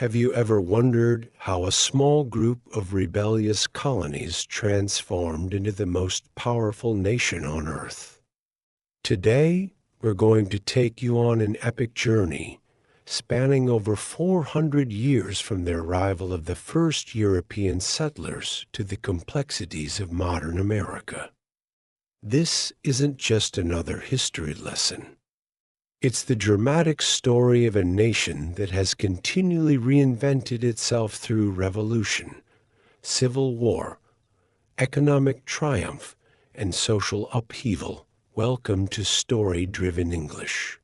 Have you ever wondered how a small group of rebellious colonies transformed into the most powerful nation on Earth? Today, we're going to take you on an epic journey spanning over 400 years from the arrival of the first European settlers to the complexities of modern America. This isn't just another history lesson. It's the dramatic story of a nation that has continually reinvented itself through revolution, civil war, economic triumph, and social upheaval. Welcome to Story-Driven English,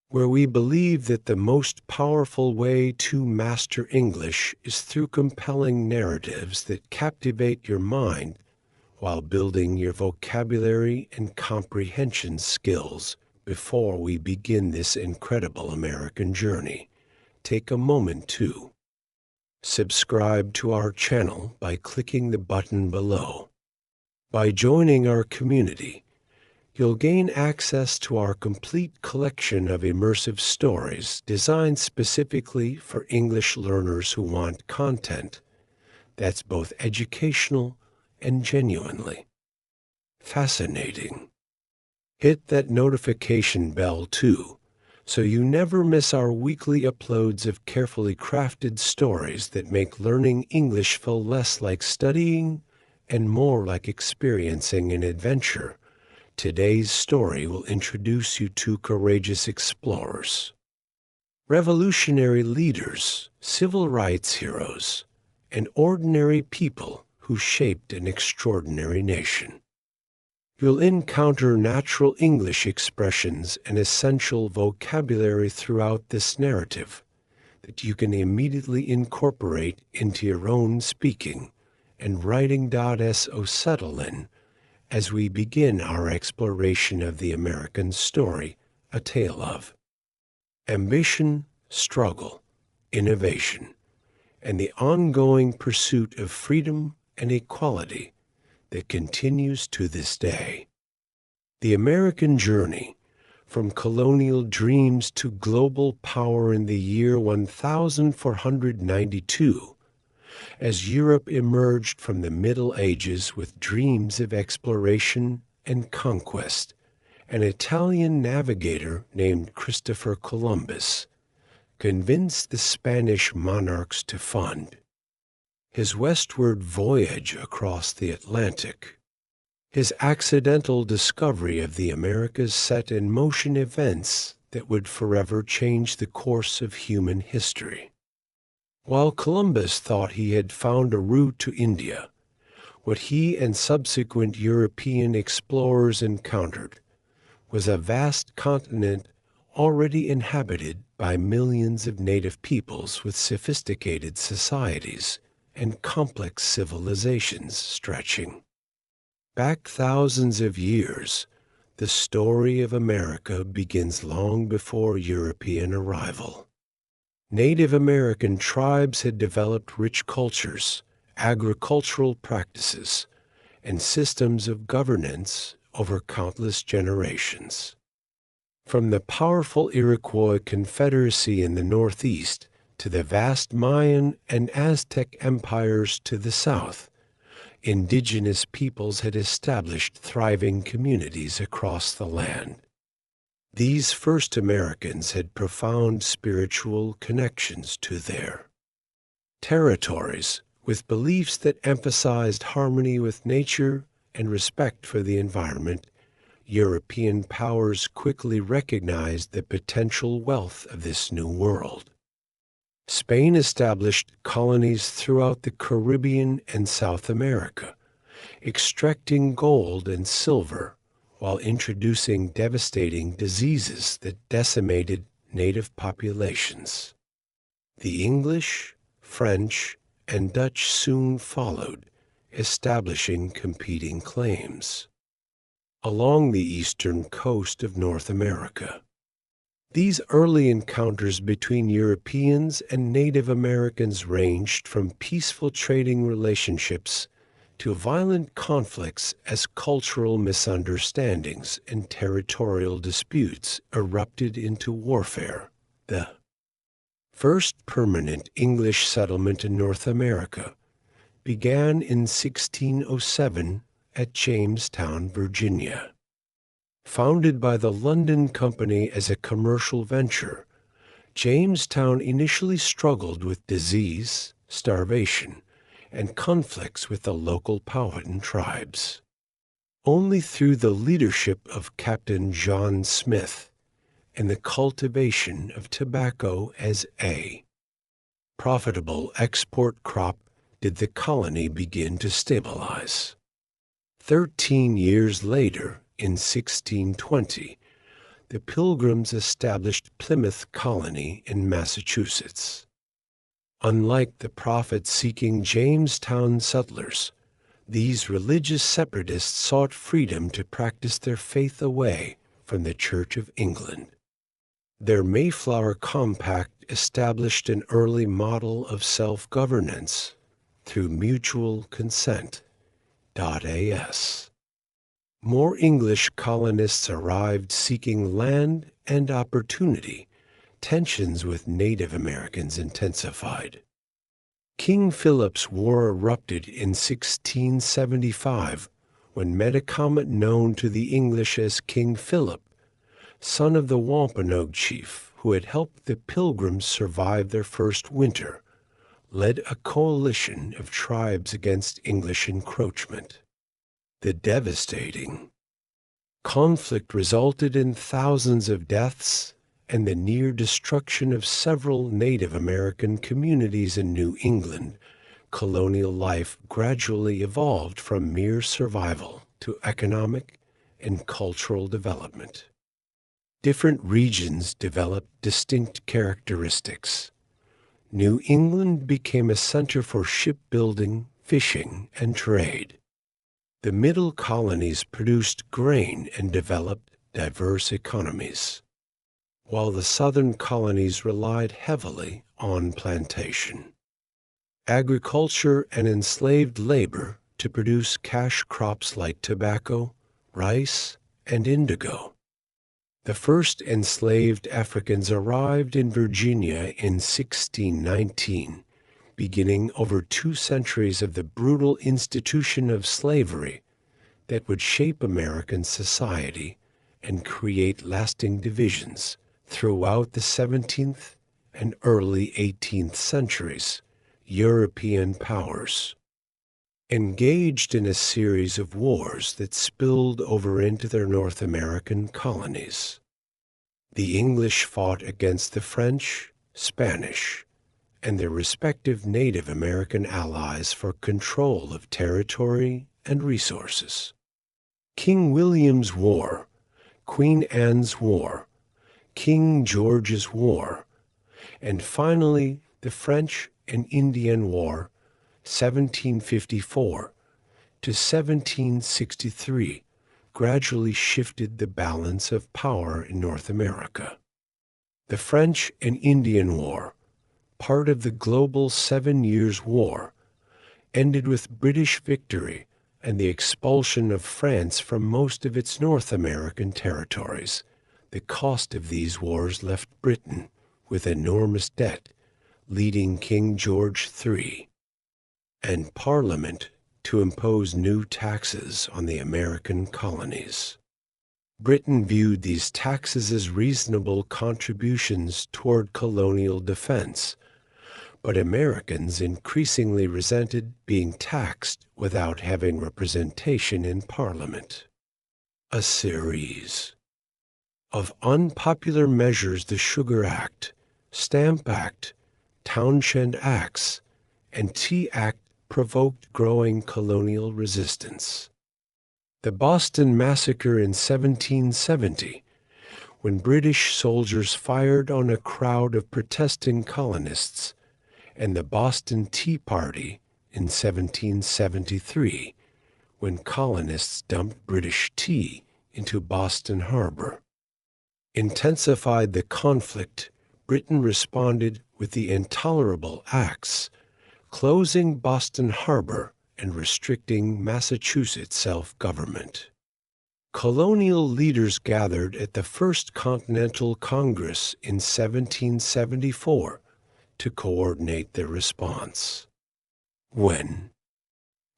where we believe that the most powerful way to master English is through compelling narratives that captivate your mind while building your vocabulary and comprehension skills. Before we begin this incredible American journey, take a moment to subscribe to our channel by clicking the button below. By joining our community, you'll gain access to our complete collection of immersive stories designed specifically for English learners who want content that's both educational and genuinely fascinating. Hit that notification bell too, so you never miss our weekly uploads of carefully crafted stories that make learning English feel less like studying and more like experiencing an adventure. Today's story will introduce you to courageous explorers, revolutionary leaders, civil rights heroes, and ordinary people who shaped an extraordinary nation. You'll encounter natural English expressions and essential vocabulary throughout this narrative that you can immediately incorporate into your own speaking and writing. So settle in as we begin our exploration of the American story, a tale of ambition, struggle, innovation, and the ongoing pursuit of freedom and equality that continues to this day. The American journey, from colonial dreams to global power in the year 1492, as Europe emerged from the Middle Ages with dreams of exploration and conquest. An Italian navigator named Christopher Columbus convinced the Spanish monarchs to fund his westward voyage across the Atlantic. His accidental discovery of the Americas set in motion events that would forever change the course of human history. While Columbus thought he had found a route to India, what he and subsequent European explorers encountered was a vast continent already inhabited by millions of native peoples with sophisticated societies and complex civilizations stretching back thousands of years. The story of America begins long before European arrival. Native American tribes had developed rich cultures, agricultural practices, and systems of governance over countless generations. From the powerful Iroquois Confederacy in the Northeast to the vast Mayan and Aztec empires to the south, indigenous peoples had established thriving communities across the land. These first Americans had profound spiritual connections to their territories, with beliefs that emphasized harmony with nature and respect for the environment. European powers quickly recognized the potential wealth of this new world. Spain established colonies throughout the Caribbean and South America, extracting gold and silver while introducing devastating diseases that decimated native populations. The English, French, and Dutch soon followed, establishing competing claims along the eastern coast of North America. These early encounters between Europeans and Native Americans ranged from peaceful trading relationships to violent conflicts as cultural misunderstandings and territorial disputes erupted into warfare. The first permanent English settlement in North America, began in 1607 at Jamestown, Virginia. Founded by the London Company as a commercial venture, Jamestown initially struggled with disease, starvation, and conflicts with the local Powhatan tribes. Only through the leadership of Captain John Smith and the cultivation of tobacco as a profitable export crop did the colony begin to stabilize. 13 years later, in 1620, the Pilgrims established Plymouth Colony in Massachusetts. Unlike the profit-seeking Jamestown settlers, these religious separatists sought freedom to practice their faith away from the Church of England. Their Mayflower Compact established an early model of self-governance through mutual consent. As more English colonists arrived seeking land and opportunity, tensions with Native Americans intensified. King Philip's War erupted in 1675 when Metacomet, known to the English as King Philip, son of the Wampanoag chief who had helped the Pilgrims survive their first winter, led a coalition of tribes against English encroachment. The devastating conflict resulted in thousands of deaths and the near destruction of several Native American communities in New England. Colonial life gradually evolved from mere survival to economic and cultural development. Different regions developed distinct characteristics. New England became a center for shipbuilding, fishing, and trade. The middle colonies produced grain and developed diverse economies, while the southern colonies relied heavily on plantation, agriculture, and enslaved labor to produce cash crops like tobacco, rice, and indigo. The first enslaved Africans arrived in Virginia in 1619, beginning over 2 centuries of the brutal institution of slavery that would shape American society and create lasting divisions throughout the 17th and early 18th centuries. European powers engaged in a series of wars that spilled over into their North American colonies. The English fought against the French, Spanish, and their respective Native American allies for control of territory and resources. King William's War, Queen Anne's War, King George's War, and finally the French and Indian War, 1754 to 1763, gradually shifted the balance of power in North America. The French and Indian War, part of the global 7 Years' War, ended with British victory and the expulsion of France from most of its North American territories. The cost of these wars left Britain with enormous debt, leading King George III and Parliament to impose new taxes on the American colonies. Britain viewed these taxes as reasonable contributions toward colonial defense, but Americans increasingly resented being taxed without having representation in Parliament. A series of unpopular measures, the Sugar Act, Stamp Act, Townshend Acts, and Tea Act, provoked growing colonial resistance. The Boston Massacre in 1770, when British soldiers fired on a crowd of protesting colonists, and the Boston Tea Party in 1773, when colonists dumped British tea into Boston Harbor, intensified the conflict. Britain responded with the Intolerable Acts, closing Boston Harbor and restricting Massachusetts self-government. Colonial leaders gathered at the First Continental Congress in 1774 to coordinate their response. When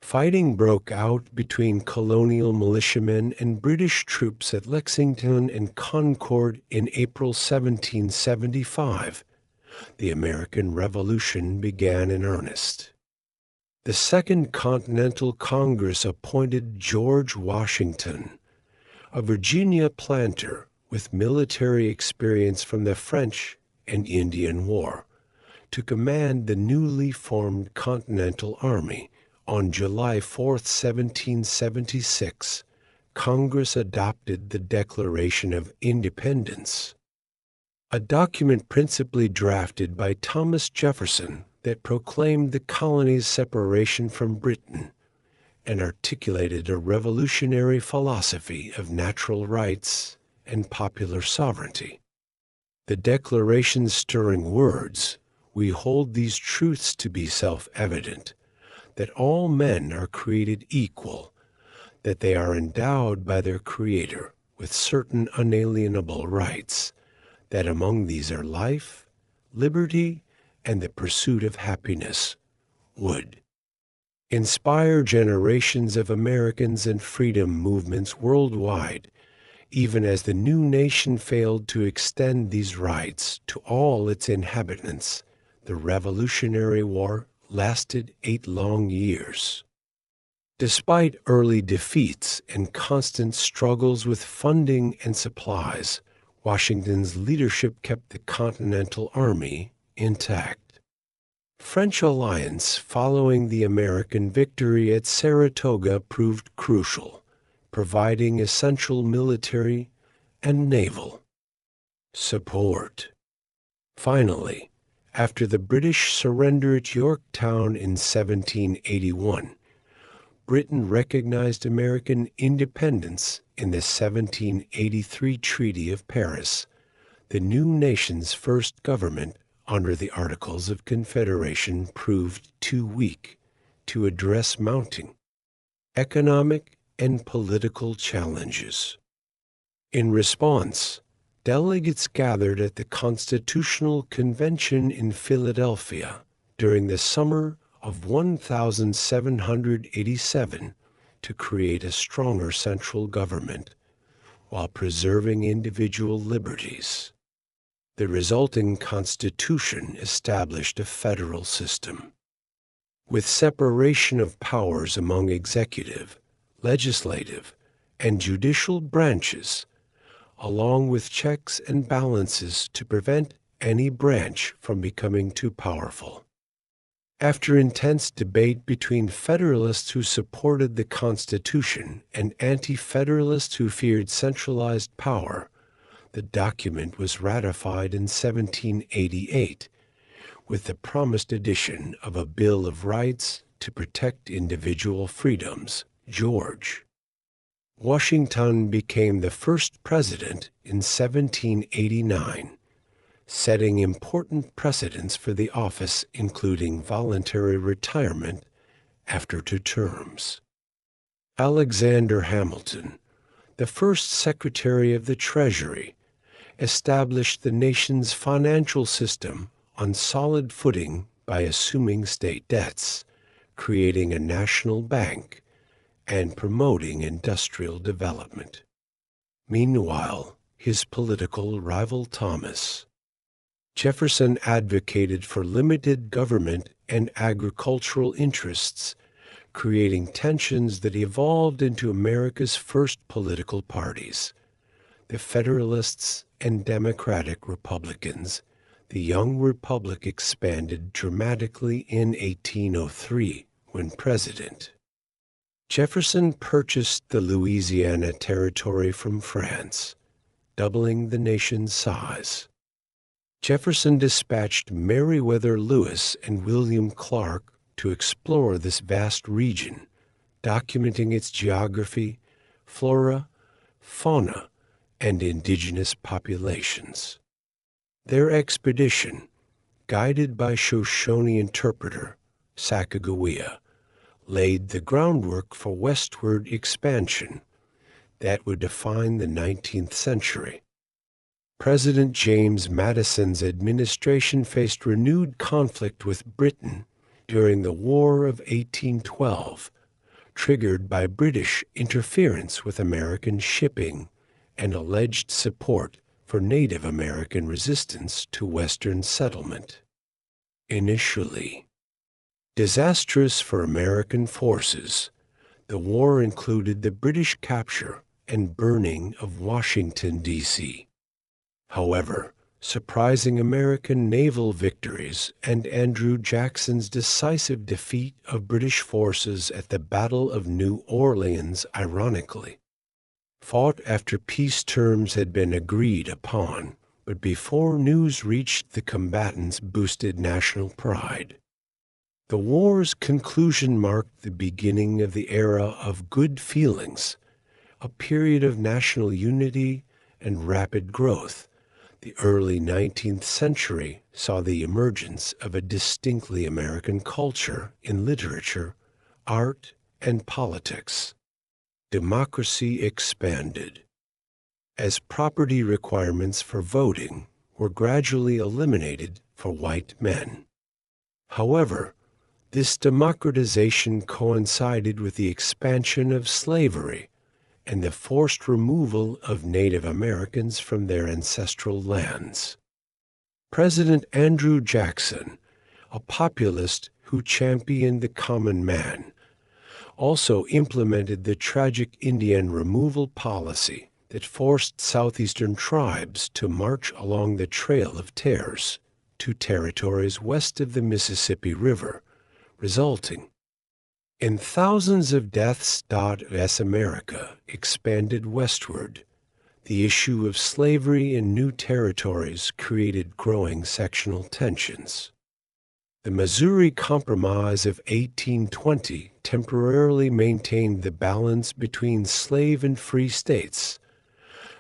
fighting broke out between colonial militiamen and British troops at Lexington and Concord in April 1775, the American Revolution began in earnest. The Second Continental Congress appointed George Washington, a Virginia planter with military experience from the French and Indian War, to command the newly formed Continental Army. On July 4, 1776, Congress adopted the Declaration of Independence, a document principally drafted by Thomas Jefferson that proclaimed the colonies' separation from Britain and articulated a revolutionary philosophy of natural rights and popular sovereignty. The Declaration's stirring words, "We hold these truths to be self-evident, that all men are created equal, that they are endowed by their Creator with certain unalienable rights, that among these are life, liberty, and the pursuit of happiness," would inspire generations of Americans and freedom movements worldwide, even as the new nation failed to extend these rights to all its inhabitants. The Revolutionary War lasted 8 long years. Despite early defeats and constant struggles with funding and supplies, Washington's leadership kept the Continental Army intact. French alliance following the American victory at Saratoga proved crucial, providing essential military and naval support. Finally, after the British surrender at Yorktown in 1781, Britain recognized American independence in the 1783 Treaty of Paris, the new nation's first government under the Articles of Confederation proved too weak to address mounting economic and political challenges. In response, delegates gathered at the Constitutional Convention in Philadelphia during the summer of 1787 to create a stronger central government while preserving individual liberties. The resulting Constitution established a federal system, with separation of powers among executive, legislative, and judicial branches, along with checks and balances to prevent any branch from becoming too powerful. After intense debate between Federalists who supported the Constitution and Anti-Federalists who feared centralized power, the document was ratified in 1788, with the promised addition of a Bill of Rights to protect individual freedoms. George Washington became the first president in 1789, setting important precedents for the office, including voluntary retirement after 2 terms. Alexander Hamilton, the first Secretary of the Treasury, established the nation's financial system on solid footing by assuming state debts, creating a national bank, and promoting industrial development. Meanwhile, his political rival Thomas Jefferson advocated for limited government and agricultural interests, creating tensions that evolved into America's first political parties, the Federalists and Democratic Republicans. The young republic expanded dramatically in 1803 when President Jefferson purchased the Louisiana Territory from France, doubling the nation's size. Jefferson dispatched Meriwether Lewis and William Clark to explore this vast region, documenting its geography, flora, fauna, and indigenous populations. Their expedition, guided by Shoshone interpreter Sacagawea, laid the groundwork for westward expansion that would define the 19th century. President James Madison's administration faced renewed conflict with Britain during the War of 1812, triggered by British interference with American shipping and alleged support for Native American resistance to Western settlement. Initially disastrous for American forces, the war included the British capture and burning of Washington, D.C. However, surprising American naval victories and Andrew Jackson's decisive defeat of British forces at the Battle of New Orleans, ironically, fought after peace terms had been agreed upon, but before news reached the combatants, boosted national pride. The war's conclusion marked the beginning of the era of good feelings, a period of national unity and rapid growth. The early 19th century saw the emergence of a distinctly American culture in literature, art, and politics. Democracy expanded, as property requirements for voting were gradually eliminated for white men. However, this democratization coincided with the expansion of slavery and the forced removal of Native Americans from their ancestral lands. President Andrew Jackson, a populist who championed the common man, also implemented the tragic Indian removal policy that forced southeastern tribes to march along the Trail of Tears to territories west of the Mississippi River, resulting in thousands of deaths. As America expanded westward, the issue of slavery in new territories created growing sectional tensions. The Missouri Compromise of 1820 temporarily maintained the balance between slave and free states,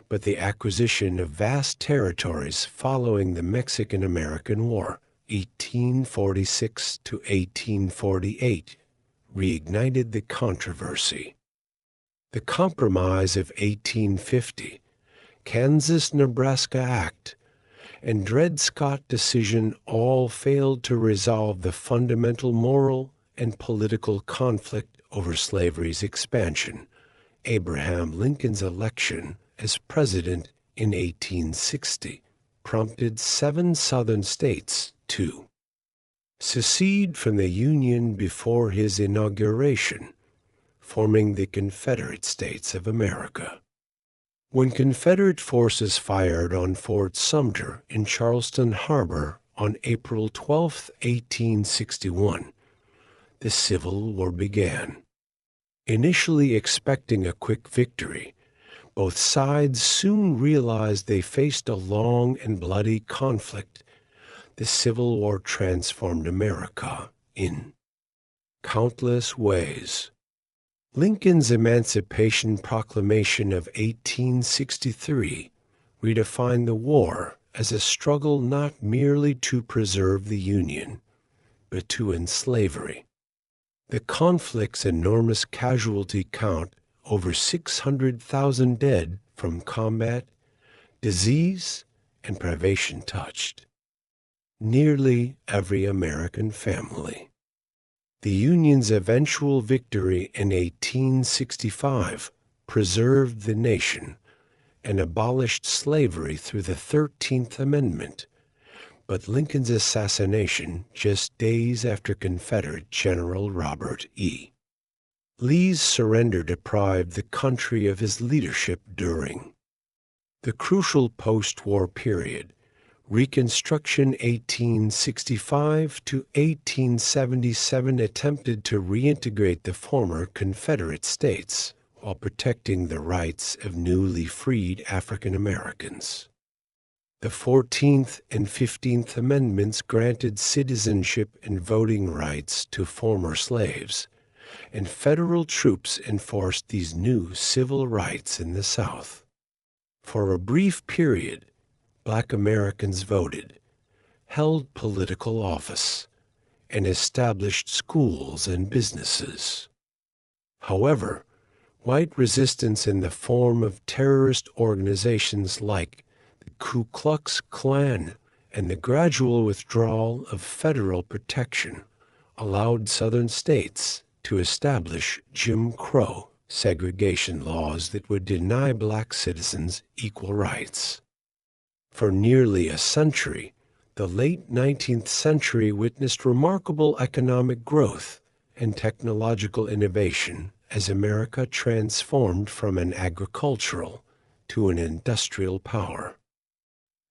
but the acquisition of vast territories following the Mexican-American War, 1846 to 1848, reignited the controversy. The Compromise of 1850, Kansas-Nebraska Act, and Dred Scott decision all failed to resolve the fundamental moral and political conflict over slavery's expansion. Abraham Lincoln's election as president in 1860 prompted 7 Southern states to secede from the Union before his inauguration, forming the Confederate States of America. When Confederate forces fired on Fort Sumter in Charleston Harbor on April 12, 1861, the Civil War began. Initially expecting a quick victory, both sides soon realized they faced a long and bloody conflict. The Civil War transformed America in countless ways. Lincoln's Emancipation Proclamation of 1863 redefined the war as a struggle not merely to preserve the Union, but to end slavery. The conflict's enormous casualty count, over 600,000 dead from combat, disease, and privation, touched nearly every American family. The Union's eventual victory in 1865 preserved the nation and abolished slavery through the 13th Amendment, but Lincoln's assassination just days after Confederate General Robert E. Lee's surrender deprived the country of his leadership during the crucial post-war period, Reconstruction 1865 to 1877 attempted to reintegrate the former Confederate states while protecting the rights of newly freed African Americans. The 14th and 15th Amendments granted citizenship and voting rights to former slaves, and federal troops enforced these new civil rights in the South. For a brief period, Black Americans voted, held political office, and established schools and businesses. However, white resistance in the form of terrorist organizations like the Ku Klux Klan and the gradual withdrawal of federal protection allowed Southern states to establish Jim Crow segregation laws that would deny black citizens equal rights. For nearly a century, the late 19th century witnessed remarkable economic growth and technological innovation as America transformed from an agricultural to an industrial power.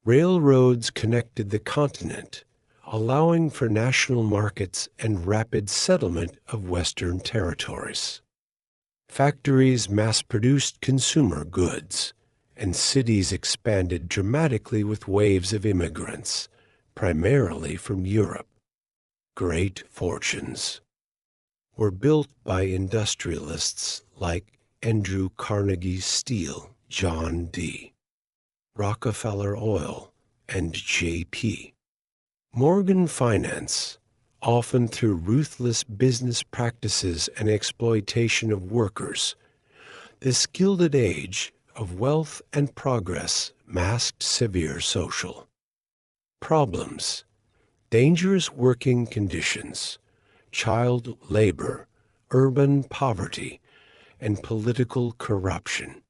Railroads connected the continent, allowing for national markets and rapid settlement of Western territories. Factories mass-produced consumer goods, and cities expanded dramatically with waves of immigrants, primarily from Europe. Great fortunes were built by industrialists like Andrew Carnegie Steel, John D. Rockefeller Oil, and J.P. Morgan Finance, often through ruthless business practices and exploitation of workers. This Gilded Age of wealth and progress masked severe social problems, dangerous working conditions, child labor, urban poverty, and political corruption.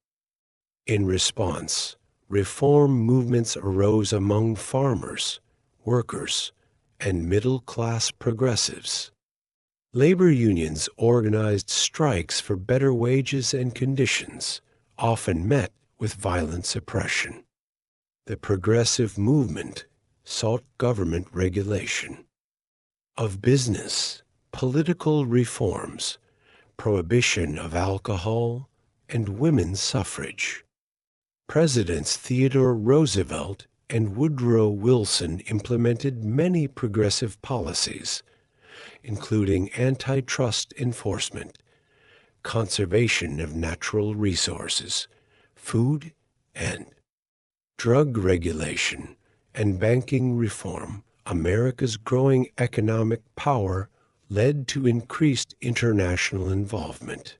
In response, reform movements arose among farmers, workers, and middle-class progressives. Labor unions organized strikes for better wages and conditions, often met with violent suppression. The progressive movement sought government regulation of business, political reforms, prohibition of alcohol, and women's suffrage. Presidents Theodore Roosevelt and Woodrow Wilson implemented many progressive policies, including antitrust enforcement, conservation of natural resources, food and drug regulation, and banking reform. America's growing economic power led to increased international involvement.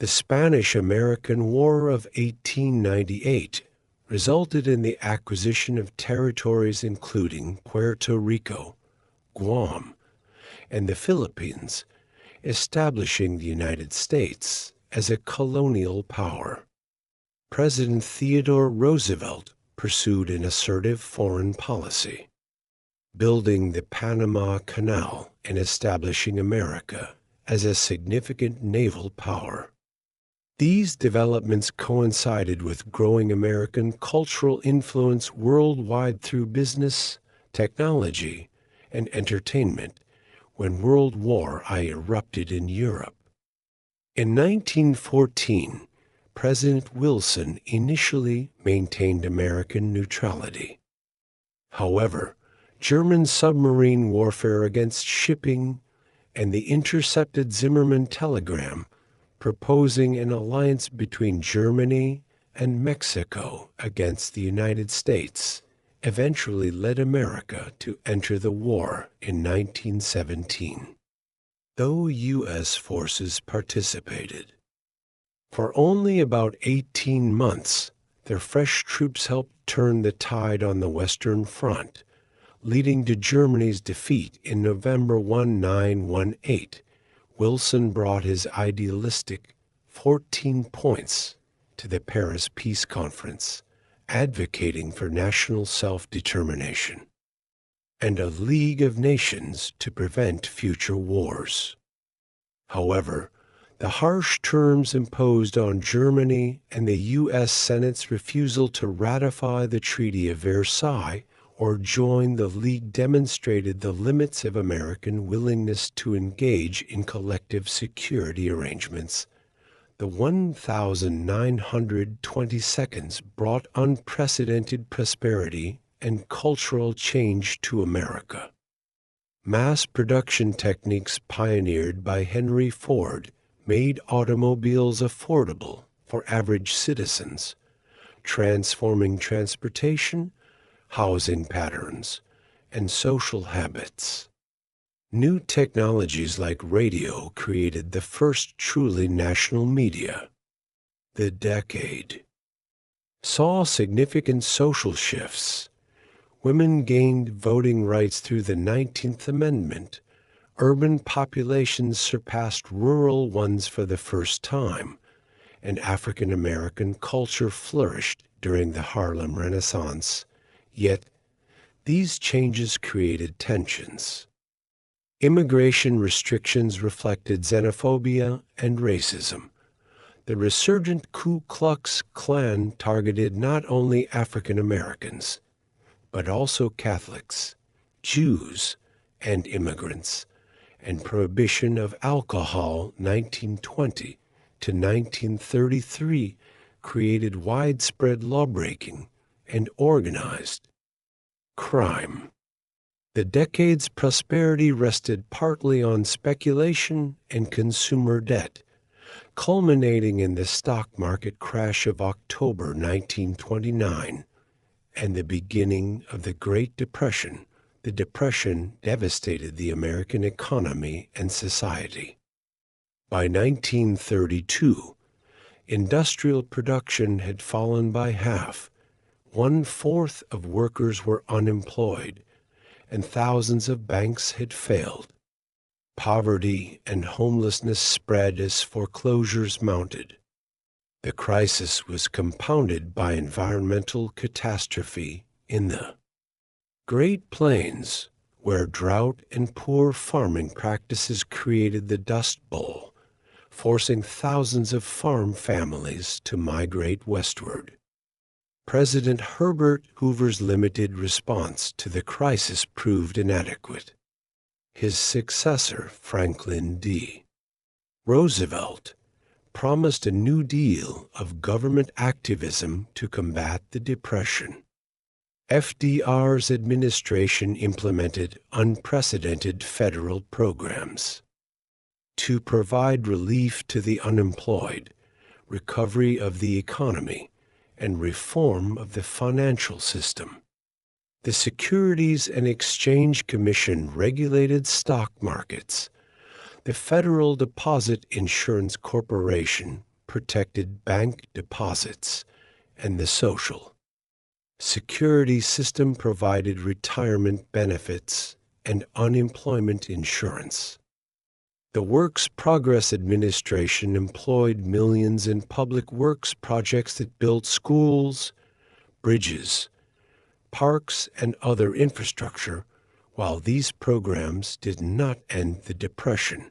The Spanish-American War of 1898 resulted in the acquisition of territories including Puerto Rico, Guam, and the Philippines, establishing the United States as a colonial power. President Theodore Roosevelt pursued an assertive foreign policy, building the Panama Canal and establishing America as a significant naval power. These developments coincided with growing American cultural influence worldwide through business, technology, and entertainment when World War I erupted in Europe. In 1914, President Wilson initially maintained American neutrality. However, German submarine warfare against shipping and the intercepted Zimmermann telegram proposing an alliance between Germany and Mexico against the United States eventually led America to enter the war in 1917. Though U.S. forces participated for only about 18 months, their fresh troops helped turn the tide on the Western Front, leading to Germany's defeat in November 1918. Wilson brought his idealistic 14 points to the Paris Peace Conference, advocating for national self-determination and a League of Nations to prevent future wars. However, the harsh terms imposed on Germany and the U.S. Senate's refusal to ratify the Treaty of Versailles or join the League demonstrated the limits of American willingness to engage in collective security arrangements. The 1,920 seconds brought unprecedented prosperity and cultural change to America. Mass production techniques pioneered by Henry Ford made automobiles affordable for average citizens, transforming transportation, housing patterns, and social habits. New technologies like radio created the first truly national media. The decade saw significant social shifts. Women gained voting rights through the 19th Amendment. Urban populations surpassed rural ones for the first time, and African American culture flourished during the Harlem Renaissance. Yet, these changes created tensions. Immigration restrictions reflected xenophobia and racism. The resurgent Ku Klux Klan targeted not only African Americans, but also Catholics, Jews, and immigrants, and prohibition of alcohol 1920 to 1933 created widespread lawbreaking and organized crime. The decade's prosperity rested partly on speculation and consumer debt, culminating in the stock market crash of October 1929 and the beginning of the Great Depression. The Depression devastated the American economy and society. By 1932, industrial production had fallen by half. 1/4 of workers were unemployed, and thousands of banks had failed. Poverty and homelessness spread as foreclosures mounted. The crisis was compounded by environmental catastrophe in the Great Plains, where drought and poor farming practices created the Dust Bowl, forcing thousands of farm families to migrate westward. President Herbert Hoover's limited response to the crisis proved inadequate. His successor, Franklin D. Roosevelt, promised a New Deal of government activism to combat the Depression. FDR's administration implemented unprecedented federal programs to provide relief to the unemployed, recovery of the economy, and reform of the financial system. The Securities and Exchange Commission regulated stock markets. The Federal Deposit Insurance Corporation protected bank deposits, and the Social Security system provided retirement benefits and unemployment insurance. The Works Progress Administration employed millions in public works projects that built schools, bridges, parks, and other infrastructure. While these programs did not end the Depression,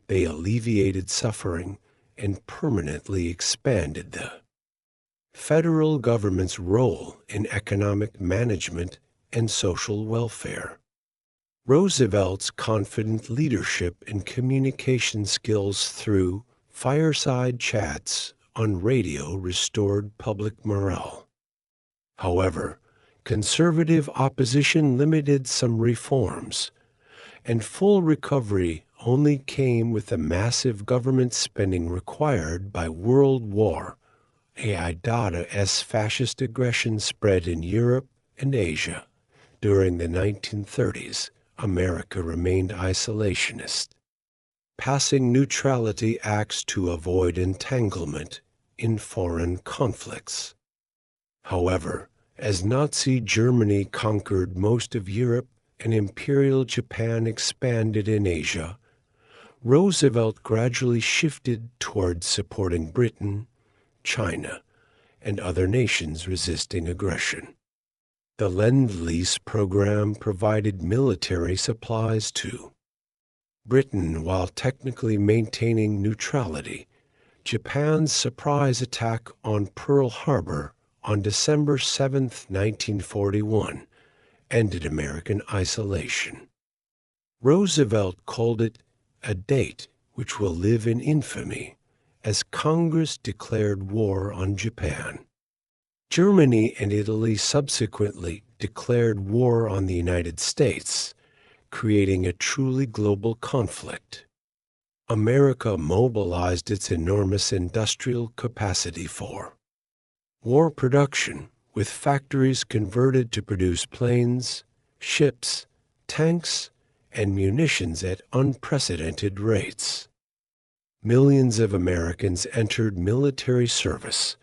they alleviated suffering and permanently expanded the federal government's role in economic management and social welfare. Roosevelt's confident leadership and communication skills through fireside chats on radio restored public morale. However, conservative opposition limited some reforms, and full recovery only came with the massive government spending required by World War I as fascist aggression spread in Europe and Asia. During the 1930s, America remained isolationist, passing neutrality acts to avoid entanglement in foreign conflicts. However, as Nazi Germany conquered most of Europe and Imperial Japan expanded in Asia, Roosevelt gradually shifted towards supporting Britain, China, and other nations resisting aggression. The Lend-Lease program provided military supplies to Britain while technically maintaining neutrality. Japan's surprise attack on Pearl Harbor on December 7, 1941, ended American isolation. Roosevelt called it a date which will live in infamy, as Congress declared war on Japan. Germany and Italy subsequently declared war on the United States, creating a truly global conflict. America mobilized its enormous industrial capacity for war production, with factories converted to produce planes, ships, tanks, and munitions at unprecedented rates. Millions of Americans entered military service,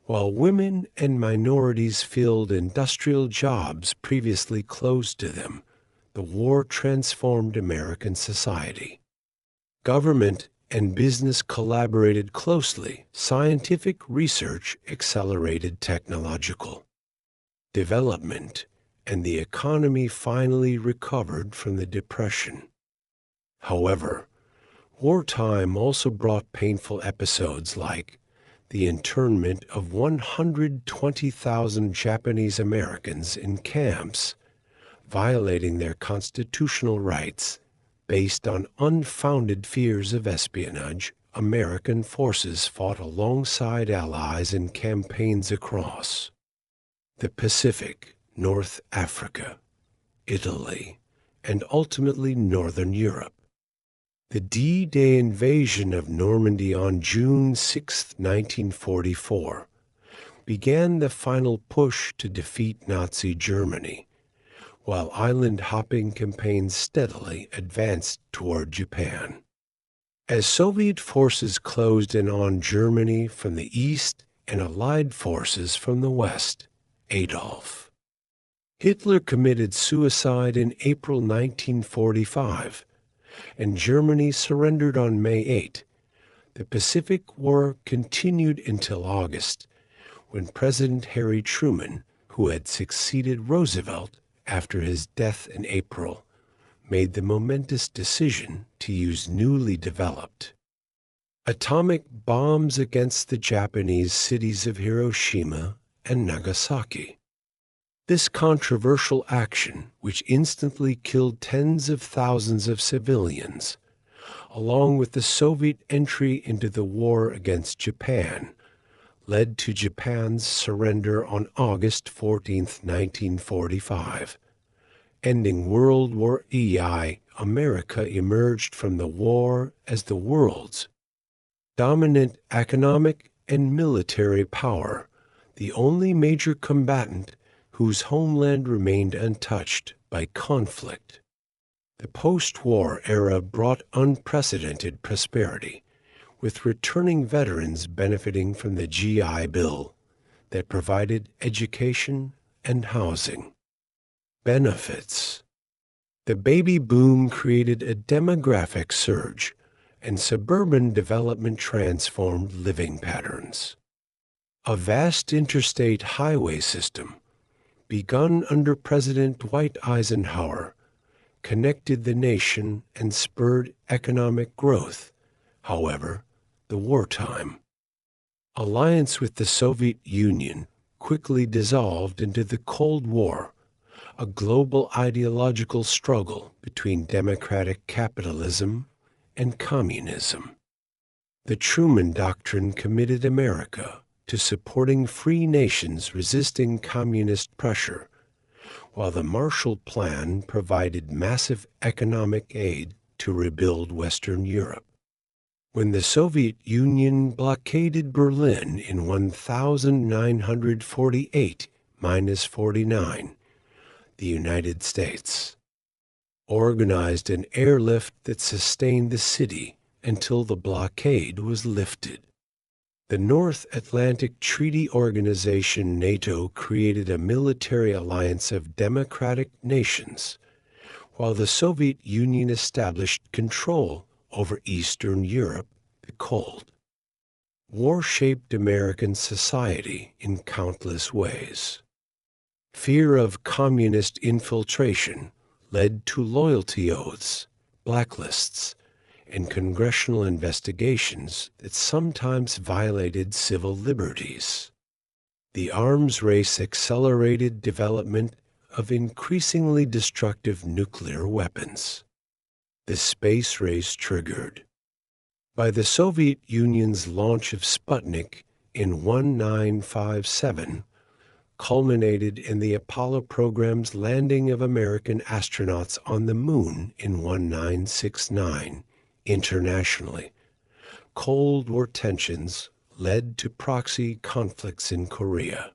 While women and minorities filled industrial jobs previously closed to them, the war transformed American society. Government and business collaborated closely. Scientific research accelerated technological development, and the economy finally recovered from the Depression. However, wartime also brought painful episodes like the internment of 120,000 Japanese Americans in camps, violating their constitutional rights based on unfounded fears of espionage. American forces fought alongside allies in campaigns across the Pacific, North Africa, Italy, and ultimately Northern Europe. The D-Day invasion of Normandy on June 6, 1944, began the final push to defeat Nazi Germany, while island-hopping campaigns steadily advanced toward Japan. As Soviet forces closed in on Germany from the east and Allied forces from the west, Adolf Hitler committed suicide in April 1945, and Germany surrendered on May 8. The Pacific War continued until August, when President Harry Truman, who had succeeded Roosevelt after his death in April, made the momentous decision to use newly developed atomic bombs against the Japanese cities of Hiroshima and Nagasaki. This controversial action, which instantly killed tens of thousands of civilians, along with the Soviet entry into the war against Japan, led to Japan's surrender on August 14, 1945. Ending World War II, America emerged from the war as the world's dominant economic and military power, the only major combatant whose homeland remained untouched by conflict. The post-war era brought unprecedented prosperity, with returning veterans benefiting from the GI Bill that provided education and housing benefits. The baby boom created a demographic surge, and suburban development transformed living patterns. A vast interstate highway system, begun under President Dwight Eisenhower, connected the nation and spurred economic growth. However, the wartime alliance with the Soviet Union quickly dissolved into the Cold War, a global ideological struggle between democratic capitalism and communism. The Truman Doctrine committed America to supporting free nations resisting communist pressure, while the Marshall Plan provided massive economic aid to rebuild Western Europe. When the Soviet Union blockaded Berlin in 1948-49, the United States organized an airlift that sustained the city until the blockade was lifted. The North Atlantic Treaty Organization, NATO, created a military alliance of democratic nations, while the Soviet Union established control over Eastern Europe. The Cold War shaped American society in countless ways. Fear of communist infiltration led to loyalty oaths, blacklists, and congressional investigations that sometimes violated civil liberties. The arms race accelerated development of increasingly destructive nuclear weapons. The space race triggered by the Soviet Union's launch of Sputnik in 1957, culminated in the Apollo program's landing of American astronauts on the Moon in 1969. Internationally, Cold War tensions led to proxy conflicts in Korea,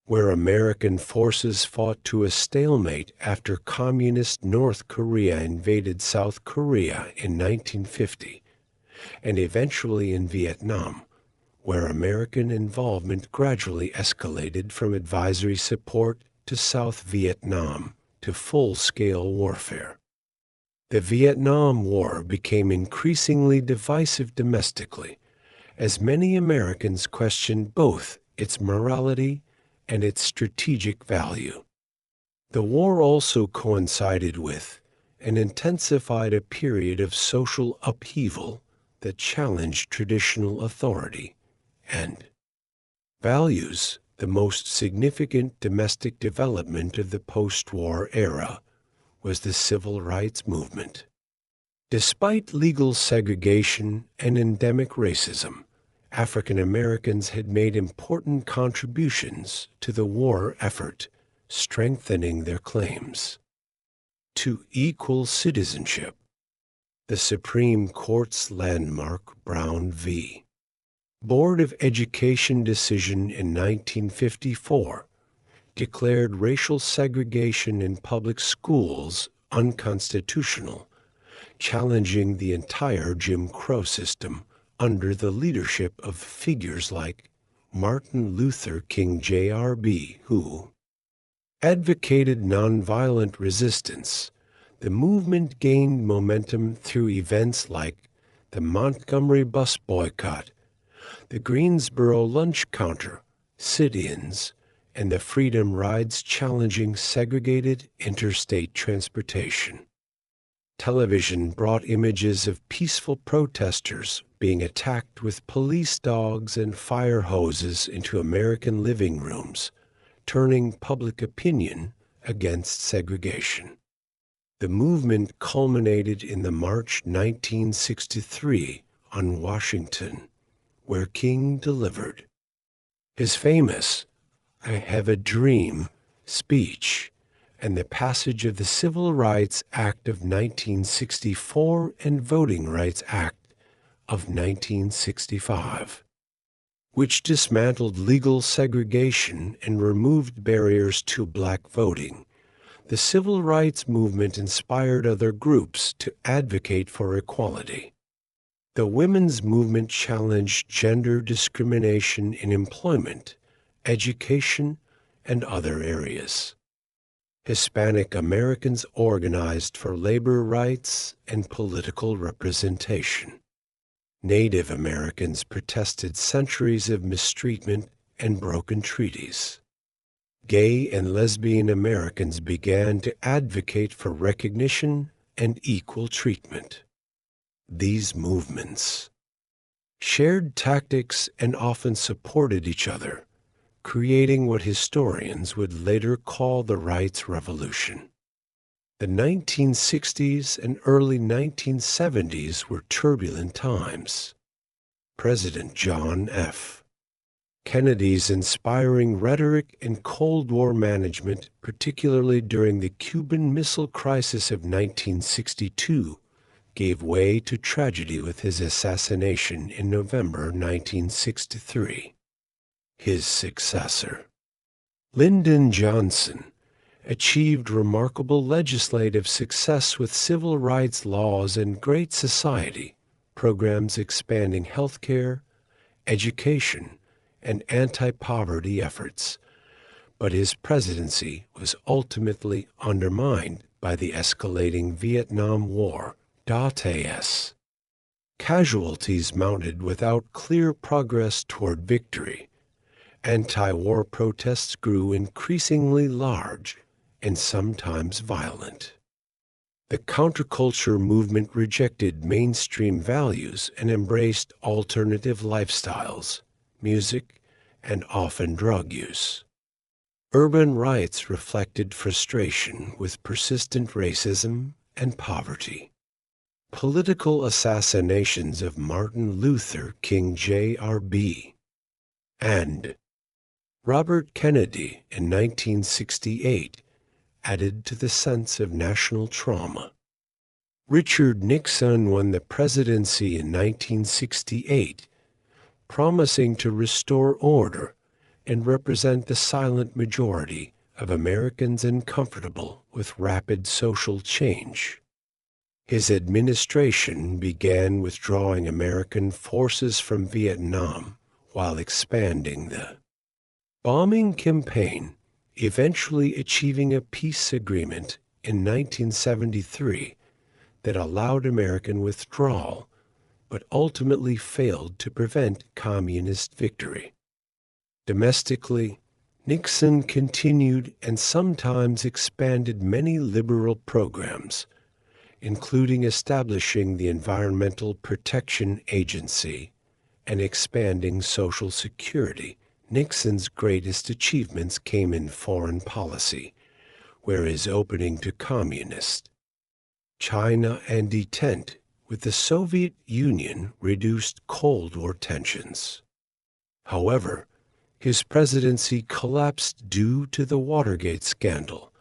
where American forces fought to a stalemate after communist North Korea invaded South Korea in 1950, and eventually in Vietnam, where American involvement gradually escalated from advisory support to South Vietnam to full-scale warfare. The Vietnam War became increasingly divisive domestically, as many Americans questioned both its morality and its strategic value. The war also coincided with and intensified a period of social upheaval that challenged traditional authority and values. The most significant domestic development of the post-war era was the civil rights movement. Despite legal segregation and endemic racism, African Americans had made important contributions to the war effort, strengthening their claims to equal citizenship. The Supreme Court's landmark Brown v. Board of Education decision in 1954 declared racial segregation in public schools unconstitutional, challenging the entire Jim Crow system under the leadership of figures like Martin Luther King Jr., who advocated nonviolent resistance. The movement gained momentum through events like the Montgomery bus boycott, the Greensboro lunch counter, sit-ins, and the Freedom Rides challenging segregated interstate transportation. Television brought images of peaceful protesters being attacked with police dogs and fire hoses into American living rooms, turning public opinion against segregation. The movement culminated in the March 1963 on Washington, where King delivered his famous "I Have a Dream" speech and the passage of the Civil Rights Act of 1964 and Voting Rights Act of 1965, which dismantled legal segregation and removed barriers to black voting. The civil rights movement inspired other groups to advocate for equality. The women's movement challenged gender discrimination in employment, education, and other areas. Hispanic Americans organized for labor rights and political representation. Native Americans protested centuries of mistreatment and broken treaties. Gay and lesbian Americans began to advocate for recognition and equal treatment. These movements shared tactics and often supported each other, creating what historians would later call the Rights Revolution. The 1960s and early 1970s were turbulent times. President John F. Kennedy's inspiring rhetoric and Cold War management, particularly during the Cuban Missile Crisis of 1962, gave way to tragedy with his assassination in November 1963. His successor, Lyndon Johnson, achieved remarkable legislative success with civil rights laws and Great Society programs expanding health care, education, and anti-poverty efforts, but his presidency was ultimately undermined by the escalating Vietnam War. As casualties mounted without clear progress toward victory, anti-war protests grew increasingly large and sometimes violent. The counterculture movement rejected mainstream values and embraced alternative lifestyles, music, and often drug use. Urban riots reflected frustration with persistent racism and poverty. Political assassinations of Martin Luther King Jr. and Robert Kennedy in 1968 added to the sense of national trauma. Richard Nixon won the presidency in 1968, promising to restore order and represent the silent majority of Americans uncomfortable with rapid social change. His administration began withdrawing American forces from Vietnam, while expanding the bombing campaign, eventually achieving a peace agreement in 1973 that allowed American withdrawal, but ultimately failed to prevent communist victory. Domestically, Nixon continued and sometimes expanded many liberal programs, including establishing the Environmental Protection Agency and expanding Social Security. Nixon's greatest achievements came in foreign policy, where his opening to communist China and detente with the Soviet Union reduced Cold War tensions. However, his presidency collapsed due to the Watergate scandal,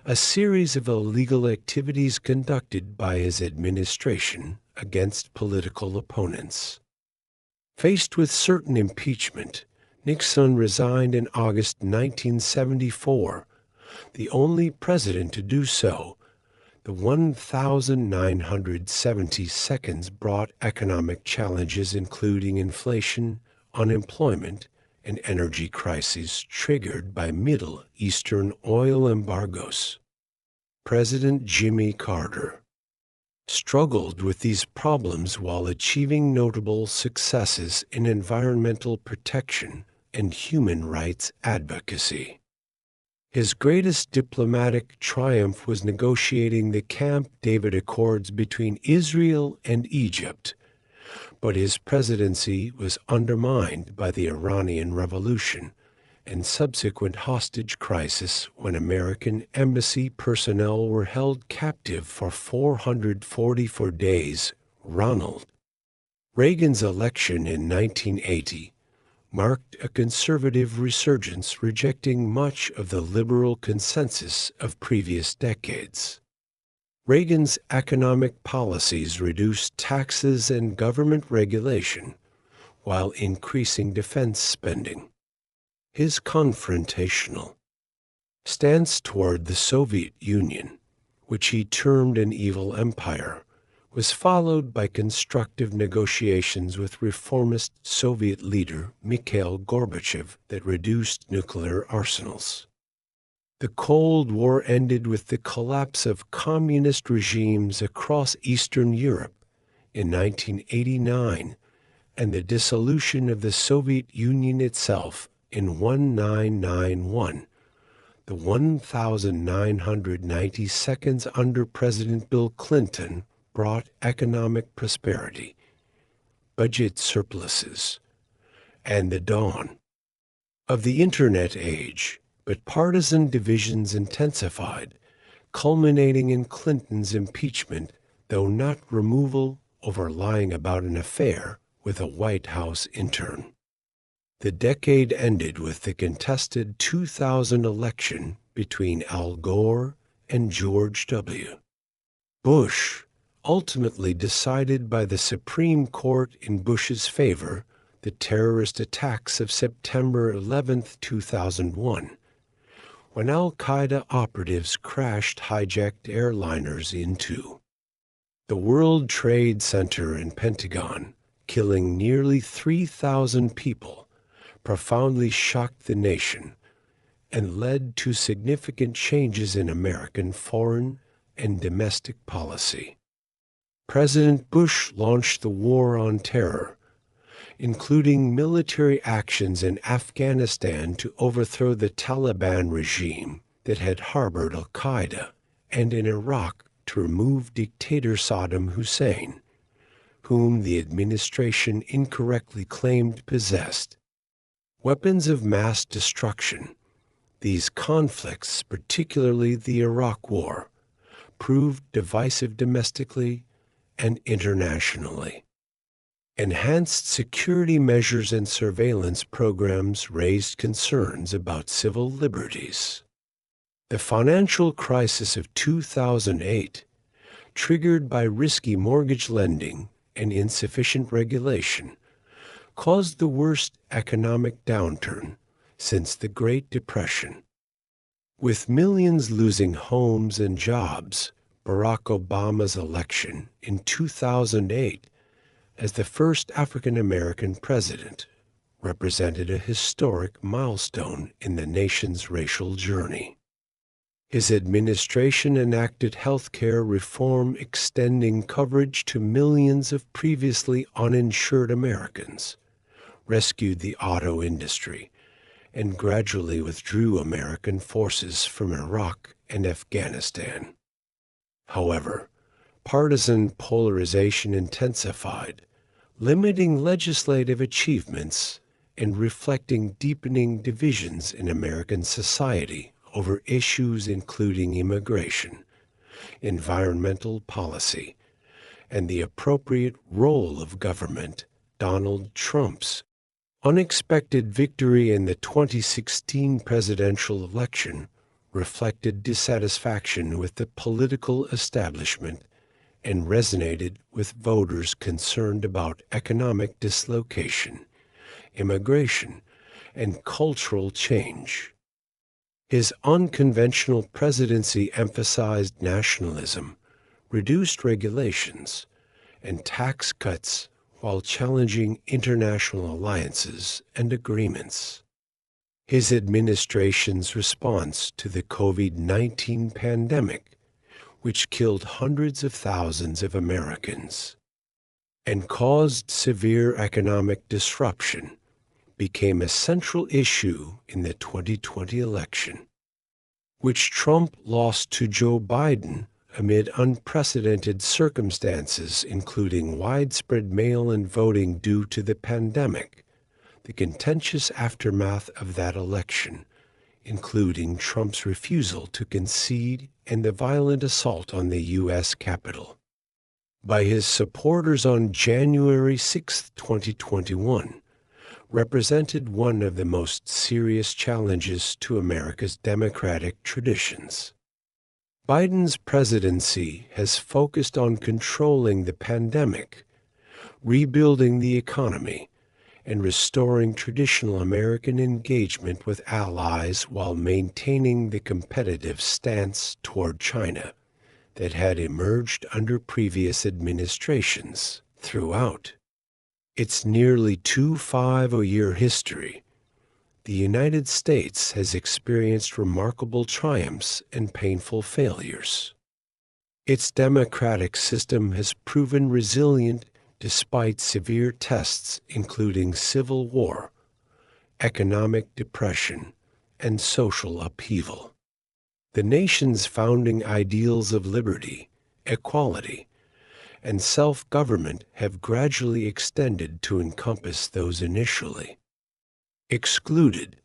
a series of illegal activities conducted by his administration against political opponents. Faced with certain impeachment, Nixon resigned in August 1974, the only president to do so. The 1,970 seconds brought economic challenges including inflation, unemployment, and energy crises triggered by Middle Eastern oil embargoes. President Jimmy Carter struggled with these problems while achieving notable successes in environmental protection and human rights advocacy. His greatest diplomatic triumph was negotiating the Camp David Accords between Israel and Egypt, but his presidency was undermined by the Iranian Revolution and subsequent hostage crisis when American embassy personnel were held captive for 444 days. Ronald Reagan's election in 1980 marked a conservative resurgence, rejecting much of the liberal consensus of previous decades. Reagan's economic policies reduced taxes and government regulation while increasing defense spending. His confrontational stance toward the Soviet Union, which he termed an evil empire, was followed by constructive negotiations with reformist Soviet leader Mikhail Gorbachev that reduced nuclear arsenals. The Cold War ended with the collapse of communist regimes across Eastern Europe in 1989 and the dissolution of the Soviet Union itself in 1991. The 1,990 seconds under President Bill Clinton brought economic prosperity, budget surpluses, and the dawn of the Internet age, but partisan divisions intensified, culminating in Clinton's impeachment, though not removal, over lying about an affair with a White House intern. The decade ended with the contested 2000 election between Al Gore and George W. Bush, ultimately decided by the Supreme Court in Bush's favor. The terrorist attacks of September 11, 2001, when al-Qaeda operatives crashed hijacked airliners into the World Trade Center and Pentagon, killing nearly 3,000 people, profoundly shocked the nation and led to significant changes in American foreign and domestic policy. President Bush launched the War on Terror, including military actions in Afghanistan to overthrow the Taliban regime that had harbored al-Qaeda, and in Iraq to remove dictator Saddam Hussein, whom the administration incorrectly claimed possessed weapons of mass destruction. These conflicts, particularly the Iraq War, proved divisive domestically and internationally. Enhanced security measures and surveillance programs raised concerns about civil liberties. The financial crisis of 2008, triggered by risky mortgage lending and insufficient regulation, caused the worst economic downturn since the Great Depression. With millions losing homes and jobs, Barack Obama's election in 2008 as the first African-American president represented a historic milestone in the nation's racial journey. His administration enacted healthcare reform extending coverage to millions of previously uninsured Americans, rescued the auto industry, and gradually withdrew American forces from Iraq and Afghanistan. However, partisan polarization intensified, limiting legislative achievements and reflecting deepening divisions in American society over issues including immigration, environmental policy, and the appropriate role of government. Donald Trump's unexpected victory in the 2016 presidential election reflected dissatisfaction with the political establishment and resonated with voters concerned about economic dislocation, immigration, and cultural change. His unconventional presidency emphasized nationalism, reduced regulations, and tax cuts while challenging international alliances and agreements. His administration's response to the COVID-19 pandemic, which killed hundreds of thousands of Americans and caused severe economic disruption, became a central issue in the 2020 election, which Trump lost to Joe Biden amid unprecedented circumstances, including widespread mail-in voting due to the pandemic. The contentious aftermath of that election, including Trump's refusal to concede and the violent assault on the U.S. Capitol by his supporters on January 6, 2021, represented one of the most serious challenges to America's democratic traditions. Biden's presidency has focused on controlling the pandemic, rebuilding the economy, and restoring traditional American engagement with allies while maintaining the competitive stance toward China that had emerged under previous administrations. Throughout its nearly 25-year history, the United States has experienced remarkable triumphs and painful failures. Its democratic system has proven resilient despite severe tests including civil war, economic depression, and social upheaval. The nation's founding ideals of liberty, equality, and self-government have gradually extended to encompass those initially excluded.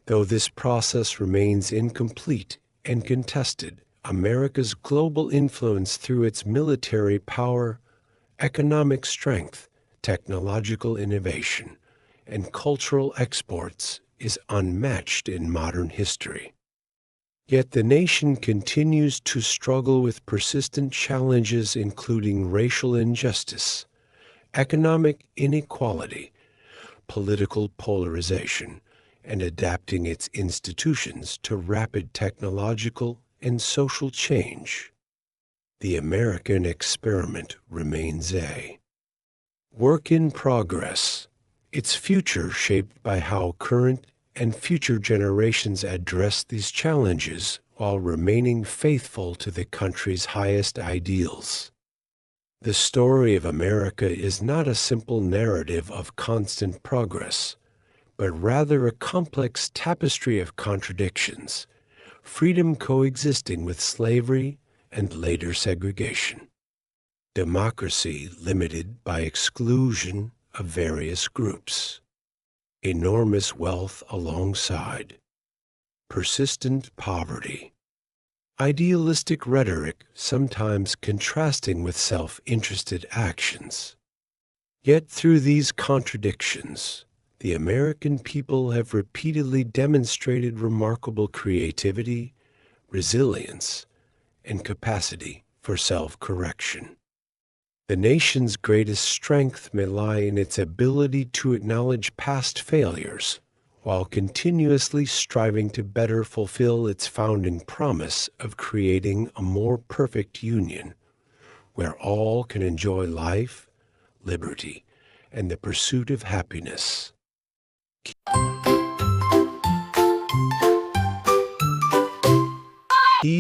Though this process remains incomplete and contested, America's global influence through its military power, economic strength, technological innovation, and cultural exports is unmatched in modern history. Yet the nation continues to struggle with persistent challenges including racial injustice, economic inequality, political polarization, and adapting its institutions to rapid technological and social change. The American experiment remains a work in progress, its future shaped by how current and future generations address these challenges while remaining faithful to the country's highest ideals. The story of America is not a simple narrative of constant progress, but rather a complex tapestry of contradictions, freedom coexisting with slavery and later segregation, democracy limited by exclusion of various groups, enormous wealth alongside persistent poverty, idealistic rhetoric sometimes contrasting with self-interested actions. Yet through these contradictions, the American people have repeatedly demonstrated remarkable creativity, resilience, and capacity for self-correction. The nation's greatest strength may lie in its ability to acknowledge past failures, while continuously striving to better fulfill its founding promise of creating a more perfect union, where all can enjoy life, liberty, and the pursuit of happiness.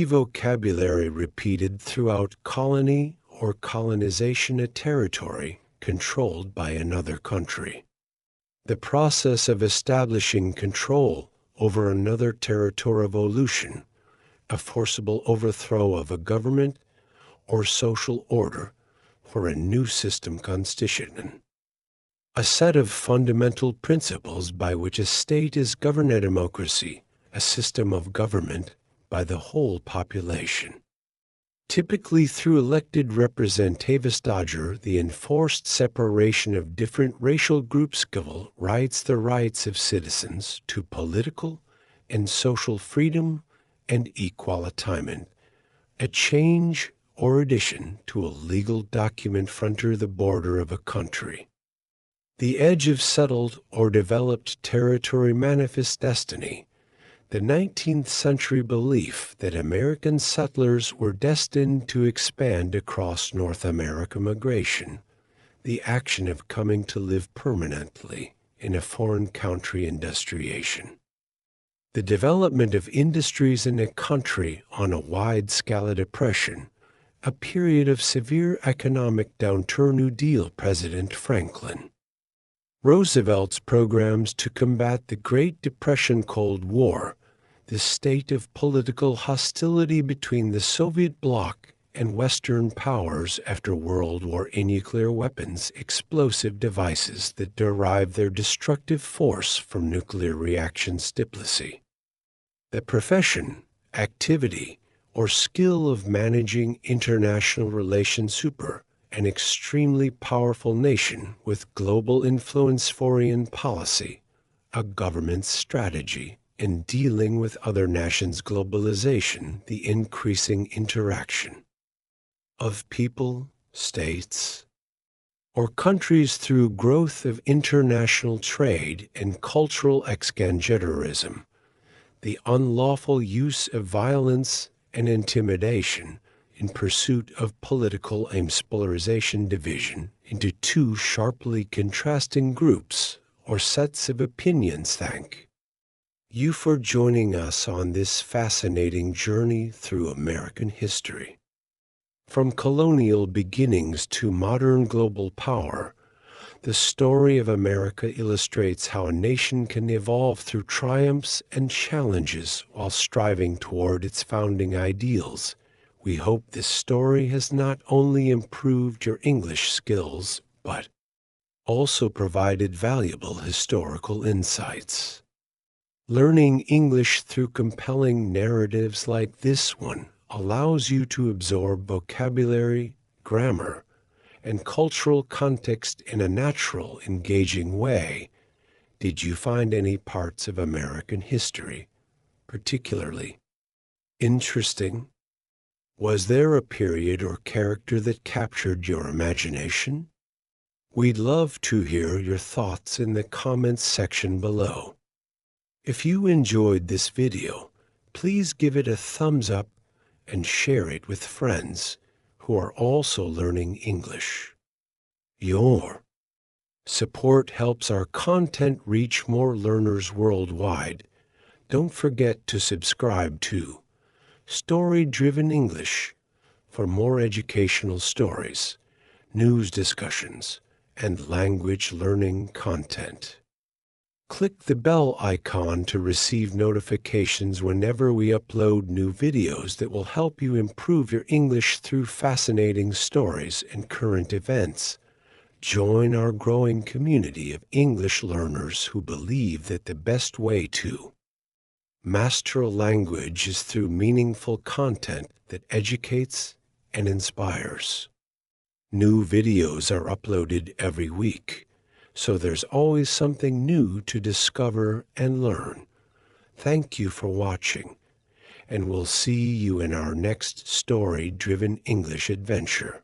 vocabulary repeated throughout colony or colonization, a territory controlled by another country. The process of establishing control over another territory, evolution, a forcible overthrow of a government or social order for a new system constitution. A set of fundamental principles by which a state is governed. A democracy, a system of government by the whole population, typically through elected representatives. The enforced separation of different racial groups. Civil rights, the rights of citizens to political and social freedom and equality. A change or addition to a legal document frontier, the border of a country. The edge of settled or developed territory, manifest destiny. The 19th century belief that American settlers were destined to expand across North America. Migration, the action of coming to live permanently in a foreign country. Industrialization, the development of industries in a country on a wide scale. Depression, a period of severe economic downturn. New Deal, President Franklin Roosevelt's programs to combat the Great Depression. Cold War, the state of political hostility between the Soviet bloc and Western powers after World War I. Nuclear weapons, explosive devices that derive their destructive force from nuclear reactions. Diplomacy, the profession, activity, or skill of managing international relations. An extremely powerful nation with global influence. Foreign policy, a government's strategy in dealing with other nations. Globalization, the increasing interaction of people, states, or countries through growth of international trade and cultural extranjerism, the unlawful use of violence and intimidation in pursuit of political aims. Polarization, division into two sharply contrasting groups or sets of opinions. Thank you for joining us on this fascinating journey through American history. From colonial beginnings to modern global power, the story of America illustrates how a nation can evolve through triumphs and challenges while striving toward its founding ideals. We hope this story has not only improved your English skills, but also provided valuable historical insights. Learning English through compelling narratives like this one allows you to absorb vocabulary, grammar, and cultural context in a natural, engaging way. Did you find any parts of American history particularly interesting? Was there a period or character that captured your imagination? We'd love to hear your thoughts in the comments section below. If you enjoyed this video, please give it a thumbs up and share it with friends who are also learning English. Your support helps our content reach more learners worldwide. Don't forget to subscribe to Story-Driven English for more educational stories, news discussions, and language learning content. Click the bell icon to receive notifications whenever we upload new videos that will help you improve your English through fascinating stories and current events. Join our growing community of English learners who believe that the best way to master a language is through meaningful content that educates and inspires. New videos are uploaded every week, so there's always something new to discover and learn. Thank you for watching, and we'll see you in our next story-driven English adventure.